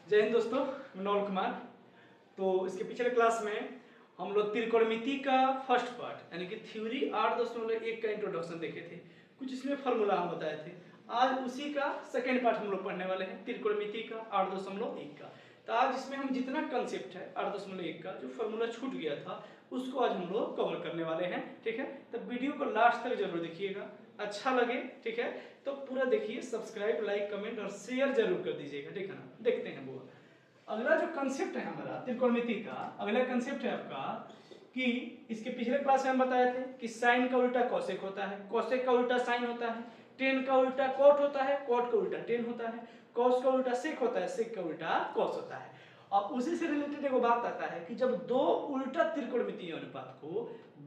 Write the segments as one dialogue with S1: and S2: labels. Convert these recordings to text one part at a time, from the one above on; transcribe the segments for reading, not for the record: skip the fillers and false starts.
S1: जय हिंद दोस्तों, मैं नौल कुमार। तो इसके पिछले क्लास में हम लोग त्रिकोणमिति का फर्स्ट पार्ट यानी कि थ्योरी 8.1 का इंट्रोडक्शन देखे थे। कुछ इसमें फॉर्मूला हम बताए थे। आज उसी का सेकेंड पार्ट हम लोग पढ़ने वाले हैं त्रिकोणमिति का 8.1 का। तो आज इसमें हम जितना कंसेप्ट है 8.1 का जो फॉर्मूला छूट गया था उसको आज हम लोग कवर करने वाले हैं। ठीक है, तो वीडियो को लास्ट तक जरूर देखिएगा, अच्छा लगे ठीक है तो पूरा देखिए, सब्सक्राइब लाइक कमेंट और शेयर जरूर कर दीजिएगा। ठीक है ना, देखते हैं वो अगला जो कंसेप्ट है हमारा त्रिकोणमिति का। अगला कंसेप्ट है आपका कि इसके पिछले क्लास में हम बताए थे कि साइन का उल्टा कोसेक होता है, कोसेक का उल्टा साइन होता है, टेन का उल्टा कोट होता है, कोट का उल्टा टेन होता है, कॉस का उल्टा सेक होता है, सेक का उल्टा कॉस होता है। और उसी से रिलेटेड एक बात आता है कि जब दो उल्टा त्रिकोणमितीय अनुपात को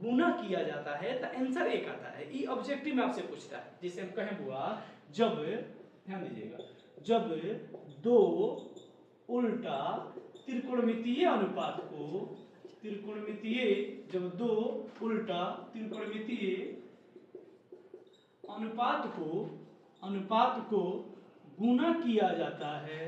S1: गुना किया जाता है तो आंसर एक आता है। ये ऑब्जेक्टिव में आपसे पूछता है, जिसे हम कहें बुआ जब, ध्यान दीजिएगा, जब दो उल्टा त्रिकोणमितीय अनुपात को जब दो उल्टा त्रिकोणमितीय अनुपात को गुना किया जाता है,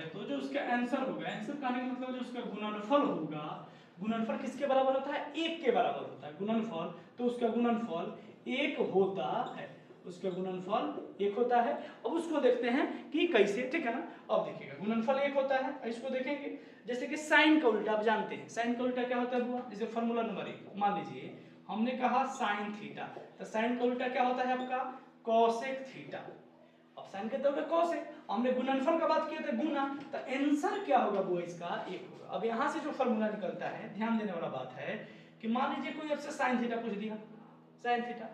S1: तो जो उसका आंसर होगा, आंसर कहने का मतलब जो उसका गुणनफल होगा, गुणनफल किसके बराबर होता है? एक के बराबर होता है गुणनफल। तो उसका गुणनफल एक होता है, उसका गुणनफल एक होता है। अब उसको देखते हैं कि कैसे। ठीक है ना, अब देखिएगा गुणनफल एक होता है, इसको देखेंगे। जैसे कि साइन का उल्टा, आप जानते हैं साइन का उल्टा क्या होता है बुआ? जैसे फॉर्मूला नंबर 1 मान लीजिए हमने कहा साइन थीटा, तो साइन का उल्टा क्या होता है आपका? Cosec theta. अब साइन के तौर पे कॉस है, हमने गुणनफल का बात किया था गुना, तो आंसर क्या होगा वो इसका एक होगा। अब यहां से जो फॉर्मूला निकलता है, ध्यान देने वाला बात है कि मान लीजिए कोई आपसे साइन थीटा पूछ दिया, साइन थीटा,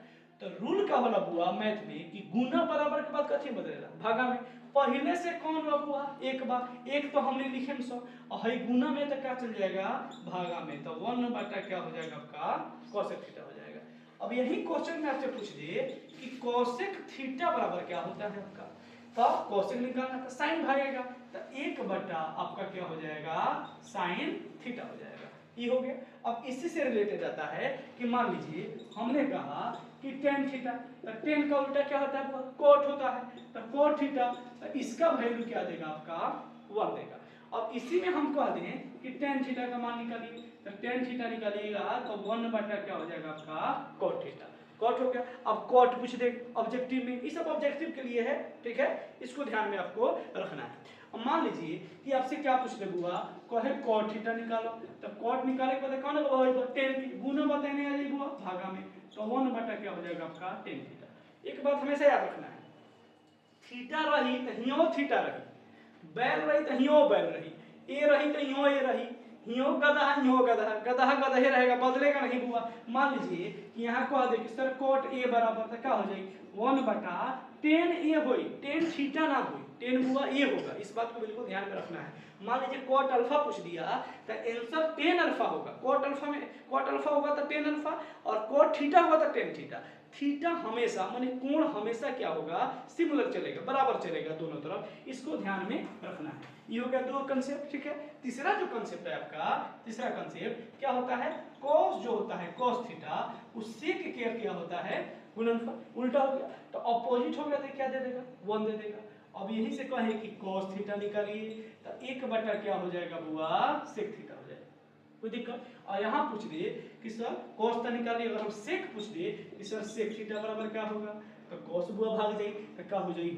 S1: तो रूल का वाला बुआ मैथ में कि गुना बराबर के बाद कथी बदलेगा? भागा में। पहले से कौन हुआ? एक बार एक तो हमने लिखे 100 और है गुना में तो क्या चल जाएगा? भागा में। तो 1/, क्या हो जाएगा आपका? कोसेक थीटा हो जाएगा। अब यही क्वेश्चन में आपसे पूछ दे कि कोसेक थीटा बराबर क्या होता है आपका, तो कोसेक निकालना तो साइन भागेगा, तो 1/, आपका क्या हो जाएगा? साइन थीटा हो जाएगा। ये हो गया। अब इसी से रिलेटेड आता है कि मान लीजिए हमने कहा कि टेन थीटा, तो टेन का उल्टा क्या होता है? कोट होता है, तो कोट थीटा, तो इसका वैल्यू क्या देगा आपका? 1 देगा। अब इसी में हम कह दें कि टेन थीटा का मान निकालिए, तो टेन थीटा निकालिएगा तो 1/, क्या हो जाएगा आपका? Cot theta. कोट हो गया। अब कोट पूछ दे ऑब्जेक्टिव में, ये सब ऑब्जेक्टिव के लिए है। ठीक है, इसको ध्यान में आपको रखना है। अब मान लीजिए कि आपसे क्या पूछ दे बुआ, कहे कोट थीटा निकालो, तो कोट निकाले के बाद कौन होगा? टेन की गुना बताने आ जाएगी बुआ भागा में, तो 1/, क्या हो जाएगा आपका? Tan theta. एक बात हमेशा याद रखना है, थीटा रही तो हियो थीटा रही, बैल रही तो हियो बैल रही, ए रही तो हियो ए रही, हियो गधा हियो गधा, गधा गधे रहेगा, बदलेगा नहीं बुआ। मान लीजिए कि यहाँ कह दे कि सर कोट ए बराबर, तो क्या हो जाएगी? 1/10 ए होई, 10 थीटा ना होई, 10 बुआ ए होगा। इस बात को बिल्कुल ध्यान में रखना है। मान लीजिए कोट अल्फा पूछ दिया तो आंसर 10 अल्फा होगा। कोट अल्फा होगा तो 10 अल्फा, और कोट थीटा होगा तो 10 थीटा। थीटा हमेशा माने कोण हमेशा क्या होगा? सिमिलर चलेगा, बराबर चलेगा दोनों तरफ। इसको ध्यान में रखना है। ये हो गया 2 कंसेप्ट। ठीक है, तीसरा जो कंसेप्ट है आपका, तीसरा कंसेप्ट क्या होता है? कॉस जो होता है कोस थीटा, उससे क्या होता है? गुणनफल। उल्टा हो गया तो अपोजिट हो गया तो क्या दे देगा? 1 दे देगा। अब यही से कहे कि cos थीटा निकालिए, तो 1/, क्या हो जाएगा बुआ? sec थीटा हो जाएगा। कोई दिक्कत? और यहाँ पूछ दिए कि सर cos तो निकालिए, अगर हम sec पूछ दिए कि सर sec थीटा बराबर क्या होगा, तो cos बुआ भाग जाएगी, तो क्या हो जाएगी?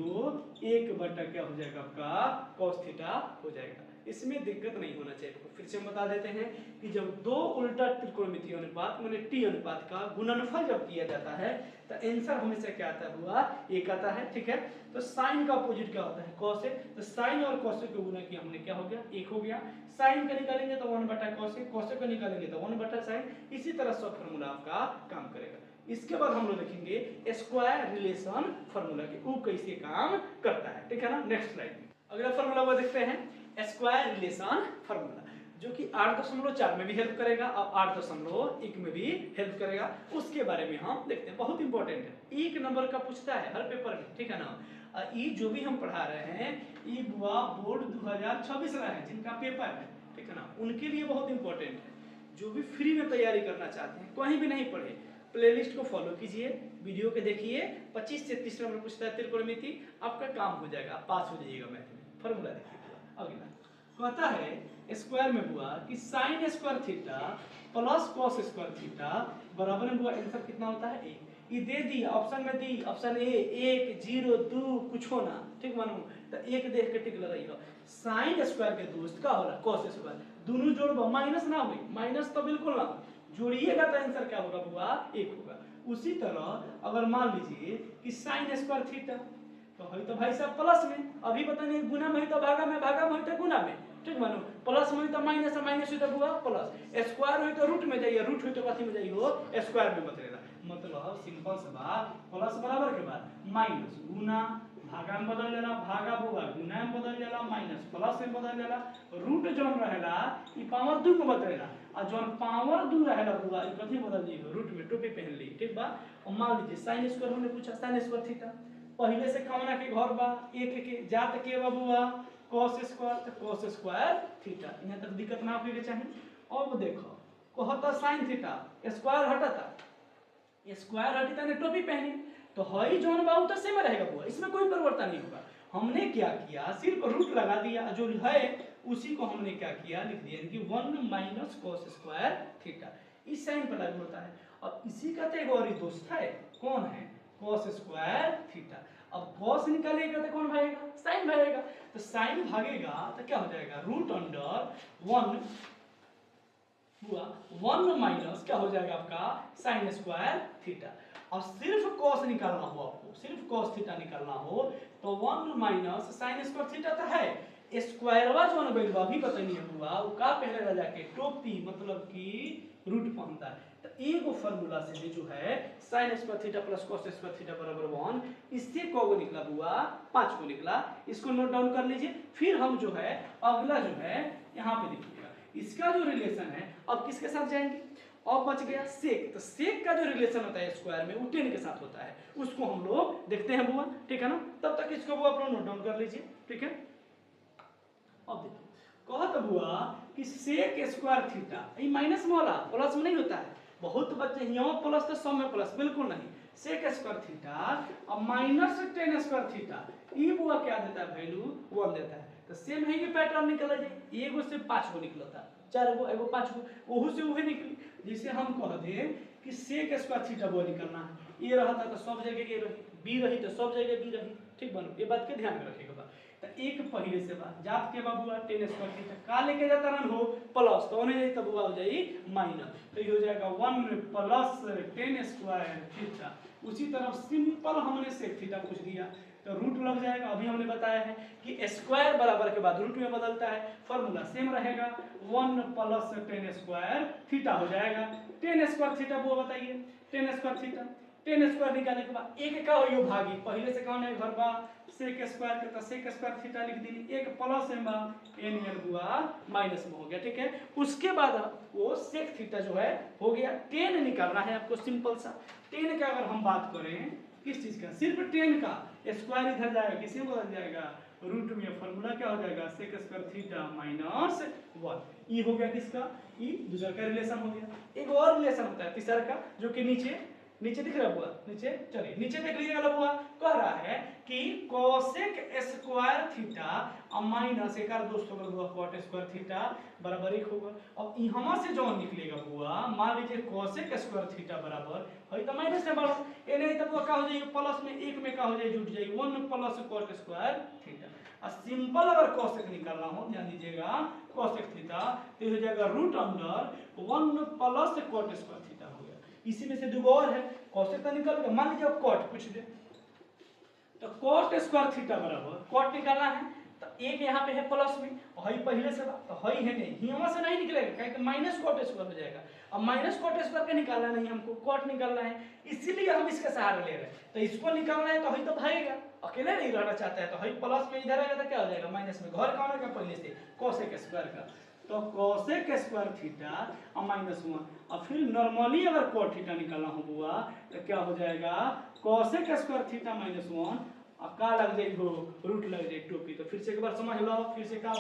S1: 1/, क्या हो जाएगा आपका? cos थीटा हो जाएगा। इसमें दिक्कत नहीं होना चाहिए। फिर से हम बता देते हैं कि जब दो उल्टा त्रिकोणमितीय अनुपात माने टी अनुपात का गुणनफल जब किया जाता है तो आंसर हमेशा क्या आता है बुआ? एक आता है। ठीक है, तो साइन का अपोजिट क्या होता है? कोसेक। तो साइन और कोसेक को गुना किया हमने, क्या हो गया? एक हो गया। साइन का निकालेंगे तो 1/कोसेक, कोसेक का निकालेंगे तो 1/साइन। इसी तरह सब फार्मूला आपका काम करेगा। इसके बाद हम लोग देखेंगे स्क्वायर रिलेशन फार्मूला की वो कैसे काम करता है। ठीक है ना, नेक्स्ट स्लाइड में अगला फार्मूला वो देखते हैं स्क्वायर रिलेशन फार्मूला, जो कि 8.4 में भी हेल्प करेगा और 8.1 में भी हेल्प करेगा। उसके बारे में हम देखते हैं, बहुत इंपॉर्टेंट है, 1 नंबर का पूछता है हर पेपर में। ठीक है ना, ये जो भी हम पढ़ा रहे हैं ये बुआ बोर्ड 2026 रहा है जिनका पेपर है, ठीक है ना, उनके लिए बहुत इंपॉर्टेंट है। जो भी फ्री में तैयारी करना चाहते हैं, कहीं भी नहीं पढ़े, प्लेलिस्ट को फॉलो कीजिए, वीडियो के देखिए, 25 से 30 नंबर पूछता है त्रिकोणमिति, आपका काम हो जाएगा, पास हो जाइएगा मैथ में। फॉर्मूला देखिए अगला कहता है स्क्वायर में हुआ कि sine square theta plus cos square theta बराबर में हुआ आंसर कितना होता है 1। ये दे दी ऑप्शन में दी, ऑप्शन ए 1 0 2 कुछ होना, ठीक मानो तो एक देख के टिक लगाइएगा। साइन स्क्वायर के दोस्त का होला कॉस स्क्वायर, दोनों जोड़बो माइनस ना होई, माइनस तो बिल्कुल ना होई, जोड़िएगा तो आंसर क्या होगा बुआ 1 होगा। उसी तरह अगर मान लीजिए कि साइन स्क्वायर थीटा तो है तो भाई साहब प्लस में, अभी पता नहीं गुना में तो भागा में, भागा में तो गुना में, ठीक मानो प्लस में तो माइनस, माइनस हुई तो बुआ प्लस, स्क्वायर हुई तो रूट में जाइए, रूट हुई तो कथी में जाइए स्क्वायर में बदलेगा। मतलब सिंपल सा बात, प्लस बराबर के बाद माइनस गुना भागा में बदल जाला, भागा बुआ गुना में बदल जाला, माइनस प्लस में बदल जाला, रूट जोन रहेला ई पावर 2 में बदलेला, और जोन पावर 2 रहेला बुआ ई कथी बदल जी रूट में टोपी पहन ली, ठीक बा। और मान लीजिए साइन स्क्वायर हमने पूछा, साइन स्क्वायर थीटा पहले से कौना के घर बा 1 के जात के बबुआ cos स्क्वायर, तो cos स्क्वायर थीटा, यहां तक दिक्कत ना होके चाहिए। अब देखो कहता साइन थीटा स्क्वायर हटाता, स्क्वायर हटाता ने टोपी पहनी, तो हई जोन बाबू तो सेम रहेगा बुआ, इसमें कोई परिवर्तन नहीं होगा। हमने क्या किया सिर्फ रूट लगा दिया, जो है उसी को हमने क्या किया लिख दिया कि 1 माइनस cos स्क्वायर थीटा, इस साइन पर लागू होता है। और इसी का तो एक और ही दोस्त है, कौन है cos स्क्वायर थीटा। अब cos निकालेगा तो कौन भागेगा साइन भागेगा, तो साइन भागेगा तो क्या हो जाएगा रूट अंडर 1 हुआ 1 माइनस क्या हो जाएगा आपका साइन स्क्वायर थीटा। और सिर्फ cos निकालना हो आपको, सिर्फ cos थीटा निकालना हो तो 1 माइनस साइन स्क्वायर थीटा तो है, स्क्वायरवा जो न गइल अभी बताइए हुआ वो का पहले रह जाके टोपी मतलब कि रूट पहुंचता है। तो एक फार्मूला से भी जो है sin square theta plus cos square theta बराबर 1, इससे कौन निकला बुआ 5 को निकला, इसको नोट डाउन कर लीजिए। फिर हम जो है अगला जो है यहाँ पे देखिएगा, इसका जो रिलेशन है अब किसके साथ जाएंगे, अब बच गया सेक, तो सेक का जो रिलेशन होता है स्क्वायर में वो टेन के साथ होता है, उसको हम लोग देखते हैं बुआ, ठीक है ना। तब तक इसको बुआ अपना नोट डाउन कर लीजिए, ठीक है। अब देखिए कहत बुआ कि सेक स्क्वायर थीटा, ये माइनस में वाला प्लस में नहीं होता है, बहुत बच्चे यहाँ प्लस तो सब में प्लस बिल्कुल नहीं, सेक स्क्वायर थीटा और माइनस टेन स्क्वायर थीटा, ये बुआ क्या देता है वैल्यू 1 देता है। तो सेम है कि पैटर्न निकला जाए, एगो से 5 को निकलता, 4 गो एगो 5 गो ओहू से वही निकली। जैसे हम कह दें कि सेक स्क्वायर थीटा वो निकलना है, ये रहता तो सब जगह ये रही, बी रही तो सब जगह बी रही, ठीक बनो, ये बात के ध्यान में रखिएगा। तो एक पहले से बात जात के बाबूआ टेन स्क्वायर थीटा का लेके जाता रन हो प्लस, तो होने जाई तब बुआ हो जाई माइनस, तो ये हो जाएगा 1 प्लस टेन स्क्वायर थीटा। उसी तरह सिंपल हमने सेक थीटा पूछ दिया तो रूट लग जाएगा, अभी हमने बताया है कि स्क्वायर बराबर के बाद रूट में बदलता है, फॉर्मूला सेम रहेगा 1 प्लस टेन स्क्वायर थीटा हो जाएगा। टेन स्क्वायर थीटा वो बताइए, ten square theta, ten square निकालने के बाद एक का हो भागी, पहले से कौन है घर बा सेक स्क्वायर के, तो सेक स्क्वायर थीटा लिख दी, एक प्लस में बा एन एल हुआ माइनस में हो गया, ठीक है। उसके बाद वो सेक थीटा जो है हो गया, टेन निकालना है आपको सिंपल सा। टेन का अगर हम बात करें किस चीज का, सिर्फ टेन का, स्क्वायर इधर जाएगा किसी में बदल जाएगा रूट में, फॉर्मूला क्या हो जाएगा सेक स्क्वायर थीटा माइनस 1, ये हो गया किसका, ये दूसरा का रिलेशन हो गया। एक और रिलेशन होता है तीसरा का जो कि नीचे नीचे दिख रहा है बुआ, नीचे चलिए नीचे देख लीजिएगा बुआ, कह रहा है कि कोसेक स्क्वायर थीटा और माइनस एक और दोस्त होगा बुआ कॉट स्क्वायर थीटा बराबर 1 होगा। अब यहां से जो निकलेगा बुआ मान लीजिए कोसेक स्क्वायर थीटा बराबर है तो माइनस में बढ़ो, ए नहीं तो बुआ का हो जाएगा प्लस में 1 में का हो जाएगा जुट जाएगा 1 प्लस कॉट स्क्वायर थीटा। और सिंपल अगर कोसेक निकालना हो ध्यान दीजिएगा कोसेक थीटा तो हो जाएगा root under 1 plus cot square theta हो गया। इसी में से दो और है कोसेक तो निकल गया, मान लीजिए कॉट पूछ दे तो कॉट स्क्वायर थीटा बराबर कॉट निकालना है तो एक यहाँ पे है प्लस में और हई पहले से तो हई है नहीं, यहाँ से नहीं निकलेगा क्योंकि माइनस कॉट स्क्वायर हो जाएगा। अब माइनस कॉट स्क्वायर का निकालना नहीं हमको कॉट निकालना है, इसीलिए हम इसका सहारा ले रहे हैं। तो इसको निकालना है तो हई तो भागेगा, अकेले नहीं रहना चाहता है तो हई प्लस में इधर आएगा तो क्या हो जाएगा माइनस में, घर कौन का पहले से कोसेक स्क्वायर का, तो कोसेक स्क्वायर थीटा और माइनस 1। और फिर नॉर्मली अगर कॉट थीटा निकालना हो बुआ तो क्या हो जाएगा कोसेक स्क्वायर थीटा माइनस 1 और का लग जाए हो रूट लग जाए टोपी। तो फिर से एक बार समझ लो, फिर से का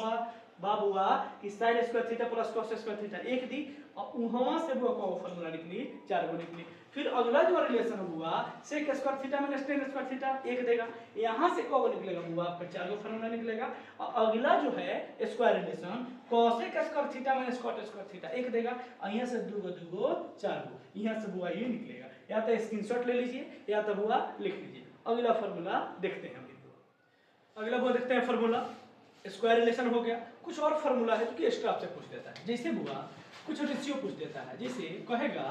S1: बाबुआ कि sine square theta plus cos square theta 1 दी और वहां से वो का फॉर्मूला निकली 4 गो निकली। फिर अगला जो रिलेशन हुआ sec square theta minus tan square theta 1 देगा। यहाँ से कब निकलेगा हुआ आपका 4 का फॉर्मूला निकलेगा। और अगला जो है square relation cosec square theta minus cot square theta 1 देगा। यहाँ से 2 2 4 यहाँ से हुआ ये निकलेगा। या तो स्क्रीनशॉट ले लीजिए या तो हुआ लिख लीजिए। अगला फॉर्मूला देखते हैं। अगला वो देखते हैं फॉर्मूला। स्क्वायर रिलेशन हो गया। कुछ और फॉर्मूला है जो कि एक्स्ट्रा आपसे पूछ देता है। जैसे हुआ कुछ रेशियो पूछ देता है। जैसे कहेगा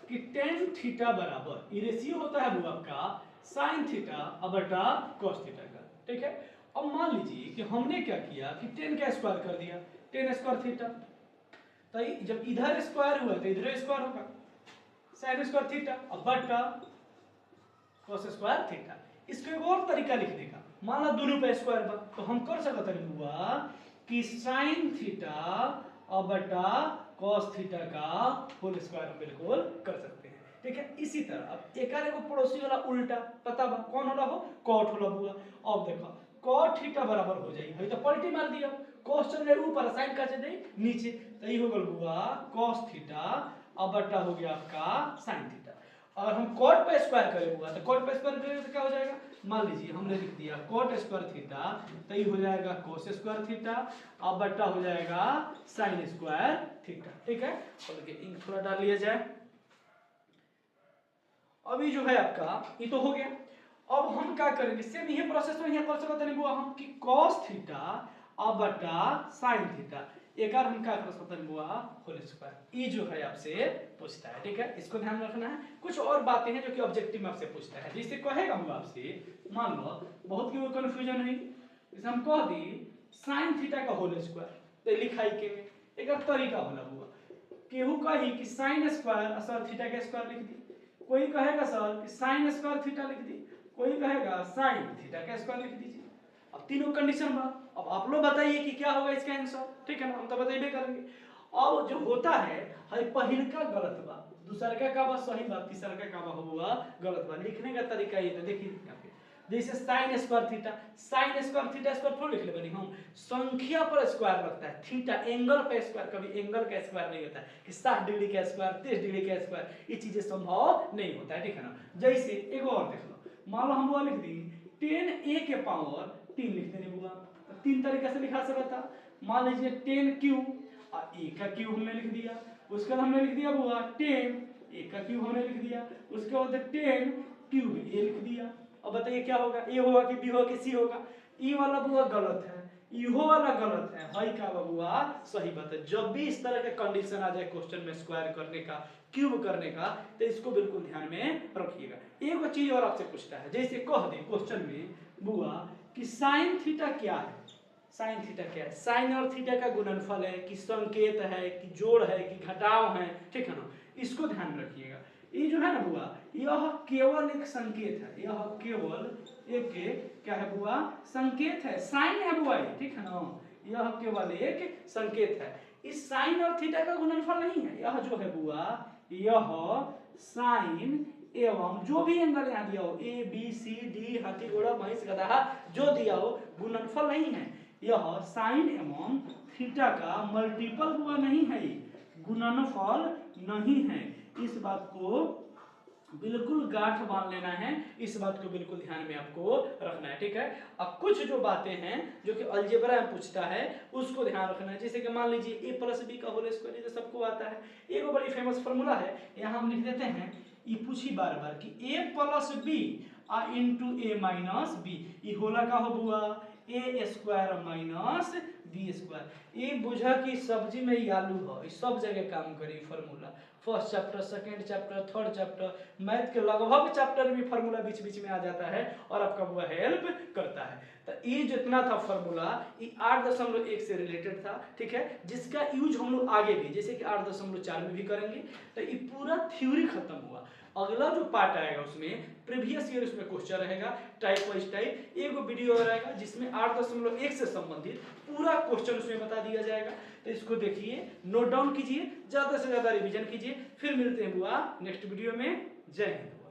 S1: कि टेन थीटा बराबर, ये रेशियो होता है वो आपका साइन थीटा बटा कॉस थीटा का। ठीक है। अब मान लीजिए कि हमने क्या किया कि 10 का स्क्वायर कर दिया, 10 स्क्वायर थीटा। तो जब इधर स्क्वायर हुआ तो इधर स्क्वायर होगा, साइन स्क्वायर थीटा बटा कॉस स्क्वायर थीटा। इसको एक और तरीका लिखने का, मान लो दोनों पे स्क्वायर बा तो हम कर सकते हैं हुआ कि साइन थीटा बटा कॉस थीटा का होल स्क्वायर हम बिल्कुल कर सकते हैं। ठीक है। इसी तरह अब एक को पड़ोसी वाला उल्टा पता बा कौन होला हो, कॉट होला हुआ। अब देखो कॉट थीटा बराबर हो जाई है तो पलटी मार दिया, कॉस चल रहे ऊपर साइन का दे नीचे, तो ये हो गल हुआ कॉस थीटा बटा हो गया आपका साइन थीटा। अगर हम कॉट पे स्क्वायर करे हुआ तो कॉट पे स्क्वायर करेंगे तो क्या हो जाएगा, मान लीजिए हमने लिख दिया कॉट स्क्वायर थीटा तो ये हो जाएगा कोस स्क्वायर थीटा अब बट्टा हो जाएगा साइन स्क्वायर थीटा। ठीक है। और इंक थोड़ा डाल लिया जाए। अभी जो है आपका ये तो हो गया। अब हम क्या करेंगे, सेम यही प्रोसेस में यहाँ कर सकते हैं हम कि cos थीटा अब बटा sin थीटा एक बार हम क्या कर सकते हैं बुआ होल स्क्वायर। ये जो है आपसे पूछता है। ठीक है। इसको ध्यान रखना है। कुछ और बातें हैं जो कि ऑब्जेक्टिव में आपसे पूछता है। जिससे कहेगा हम आपसे, मान लो बहुत की कंफ्यूजन है, जैसे हम कह दी sin थीटा का होल स्क्वायर तो लिखाई के एक तरीका होला हुआ, केहू कही कि sin स्क्वायर सर थीटा का स्क्वायर लिख दी, कोई कहेगा सर कि sin स्क्वायर थीटा लिख दी, कोई कहेगा sin थीटा का स्क्वायर लिख दीजिए। अब तीनों कंडीशन बा। अब आप लोग बताइए कि क्या होगा इसका आंसर। ठीक है ना, हम तो बताइए करेंगे। अब जो होता है पहिल का गलत बा, दूसरा का बा सही बा, तीसरा का बा हुआ गलत बा। लिखने का तरीका ये तो देखिए यहाँ पे जैसे sin square theta, sin square theta square थोड़ा लिख ले बनी हम, संख्या पर स्क्वायर लगता है, थीटा एंगल पे स्क्वायर, कभी एंगल का स्क्वायर नहीं होता है कि 60 डिग्री का स्क्वायर 30 डिग्री का स्क्वायर, ये चीजें संभव नहीं होता है। ठीक है ना। जैसे एक और देख लो, मान लो हम वो लिख दी 10a के पावर 3 लिख देने हुआ, तीन तरीके से लिखा सकता। मान लीजिए 10 और a का क्यूब हमने लिख दिया, उसके बाद हमने लिख दिया हुआ 10 a का क्यूब हमने लिख दिया, उसके बाद 10 क्यूब a लिख दिया। अब बताइए क्या होगा, ए होगा कि बी होगा कि सी होगा। ई वाला बुआ गलत है, इहो वाला गलत है, हई का बुआ सही बात है। जब भी इस तरह के कंडीशन आ जाए क्वेश्चन में स्क्वायर करने का क्यूब करने का तो इसको बिल्कुल ध्यान में रखिएगा। एक चीज और आपसे पूछता है, जैसे कह दे क्वेश्चन में बुआ कि साइन थीटा क्या है, साइन थीटा क्या है, साइन और थीटा का गुणनफल है कि संकेत है कि जोड़ है कि घटाव है। ठीक है ना, इसको ध्यान रखिएगा। ये जो है ना बुआ यह केवल एक संकेत है, यह केवल एक क्या है बुआ संकेत है, साइन है बुआ। ठीक है ना, यह केवल एक संकेत है, इस साइन और थीटा का गुणनफल नहीं है। यह जो है बुआ यह साइन एवं जो भी एंगल यहाँ दिया हो ए बी सी डी हाथी घोड़ा भैंस गधा जो दिया हो गुणनफल नहीं है। यह साइन एवं थीटा का मल्टीपल हुआ नहीं है, गुणनफल नहीं है। इस बात को बिल्कुल गांठ बांध लेना है, इस बात को बिल्कुल ध्यान में आपको रखना है। ठीक है। अब कुछ जो बातें हैं जो कि अलजेब्रा में पूछता है उसको ध्यान रखना है। जैसे कि मान लीजिए a प्लस बी का होल स्क्वायर, ये तो सबको आता है, एक बड़ी फेमस फॉर्मूला है, यहाँ हम लिख देते हैं। ये पूछी बार बार कि a plus B into A minus B, ये होला का हो बुआ A square minus B square. ये बुझा कि सब्जी में ये आलू है, सब जगह काम करी formula. First chapter, second chapter, third chapter, math के लगभग चैप्टर में फार्मूला बीच बीच में आ जाता है और आपका वो हेल्प करता है। तो ये जितना था फार्मूला ये 8.1 से रिलेटेड था। ठीक है, जिसका यूज हम लोग आगे भी जैसे कि 8.4 में भी करेंगे। तो ये पूरा थ्योरी खत्म हुआ। अगला जो पार्ट आएगा उसमें प्रीवियस ईयर उसमें क्वेश्चन रहेगा टाइप वाइज टाइप, एक वीडियो रहेगा जिसमें 8.1 से संबंधित पूरा क्वेश्चन उसमें बता दिया जाएगा। तो इसको देखिए, नोट डाउन कीजिए, ज्यादा से ज्यादा रिवीजन कीजिए। फिर मिलते हैं बुआ नेक्स्ट वीडियो में। जय हिंद।